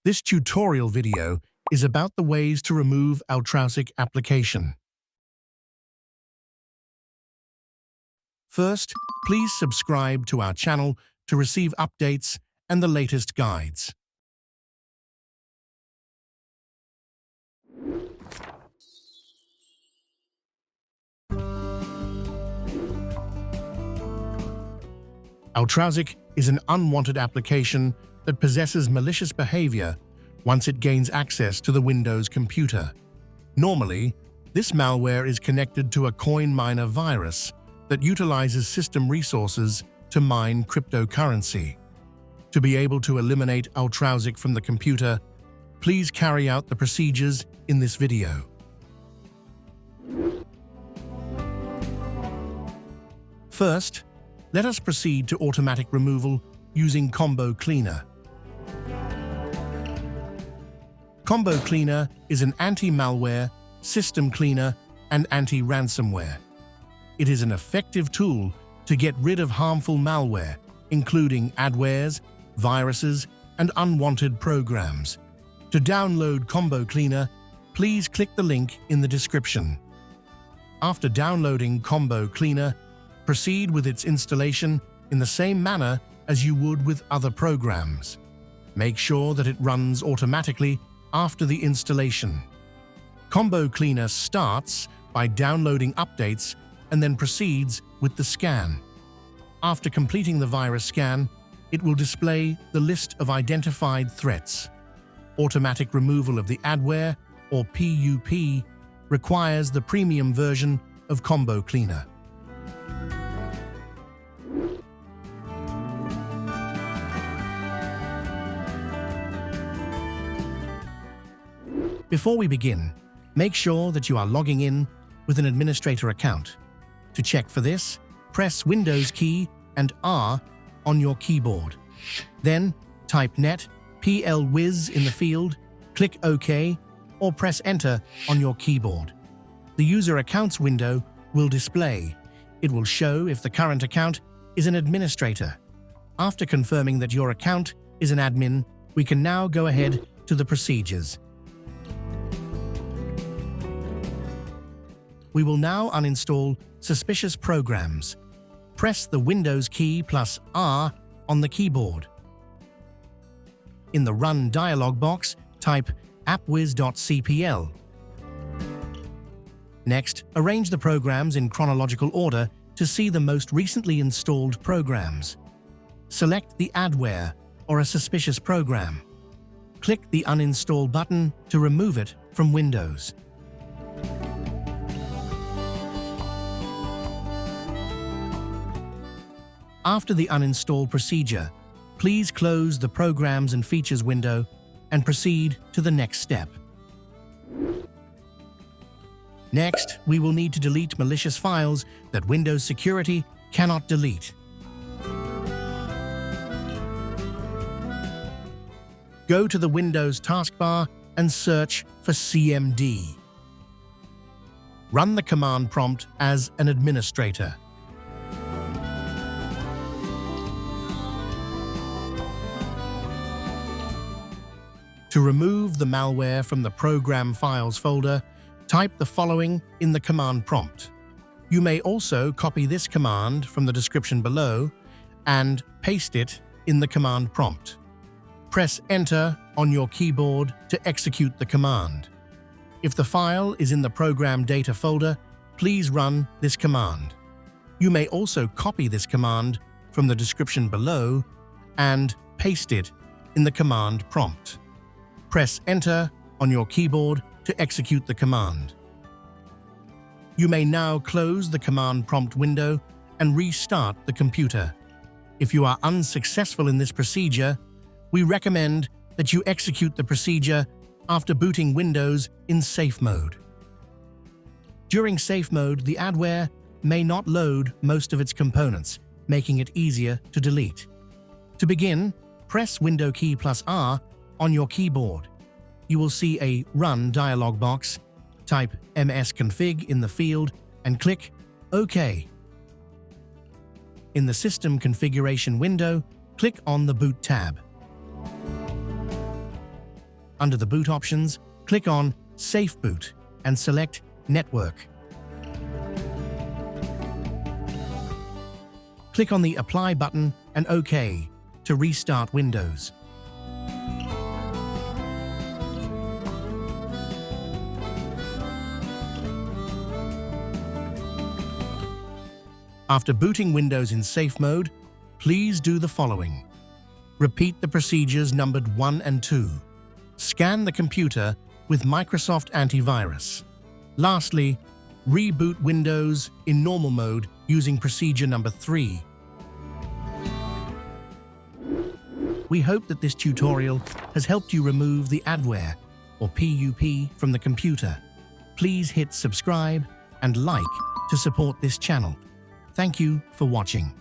This tutorial video is about the ways to remove Altrousik application. First, please subscribe to our channel to receive updates and the latest guides. Altrousik is an unwanted application that possesses malicious behavior once it gains access to the Windows computer. Normally, this malware is connected to a coin miner virus that utilizes system resources to mine cryptocurrency. To be able to eliminate Altrousik from the computer, please carry out the procedures in this video. First, let us proceed to automatic removal using Combo Cleaner. Combo Cleaner is an anti-malware, system cleaner, and anti-ransomware. It is an effective tool to get rid of harmful malware, including adwares, viruses, and unwanted programs. To download Combo Cleaner, please click the link in the description. After downloading Combo Cleaner, proceed with its installation in the same manner as you would with other programs. Make sure that it runs automatically after the installation. Combo Cleaner starts by downloading updates and then proceeds with the scan. After completing the virus scan, it will display the list of identified threats. Automatic removal of the adware, or PUP, requires the premium version of Combo Cleaner. Before we begin, make sure that you are logging in with an administrator account. To check for this, press Windows key and R on your keyboard. Then, type net plwiz in the field, click OK, or press Enter on your keyboard. The User Accounts window will display. It will show if the current account is an administrator. After confirming that your account is an admin, we can now go ahead to the procedures. We will now uninstall suspicious programs. Press the Windows key plus R on the keyboard. In the Run dialog box, type appwiz.cpl. Next, arrange the programs in chronological order to see the most recently installed programs. Select the adware or a suspicious program. Click the Uninstall button to remove it from Windows. After the uninstall procedure, please close the Programs and Features window and proceed to the next step. Next, we will need to delete malicious files that Windows Security cannot delete. Go to the Windows taskbar and search for CMD. Run the command prompt as an administrator. To remove the malware from the Program Files folder, type the following in the command prompt. You may also copy this command from the description below and paste it in the command prompt. Press Enter on your keyboard to execute the command. If the file is in the ProgramData folder, please run this command. You may also copy this command from the description below and paste it in the command prompt. Press Enter on your keyboard to execute the command. You may now close the command prompt window and restart the computer. If you are unsuccessful in this procedure, we recommend that you execute the procedure after booting Windows in safe mode. During safe mode, the adware may not load most of its components, making it easier to delete. To begin, press Windows key plus R on your keyboard. You will see a Run dialog box. Type msconfig in the field and click OK. In the System Configuration window, click on the Boot tab. Under the boot options, click on Safe Boot and select Network. Click on the Apply button and OK to restart Windows. After booting Windows in safe mode, please do the following. Repeat the procedures numbered 1 and 2. Scan the computer with Microsoft Antivirus. Lastly, reboot Windows in normal mode using procedure number 3. We hope that this tutorial has helped you remove the adware or PUP from the computer. Please hit subscribe and like to support this channel. Thank you for watching.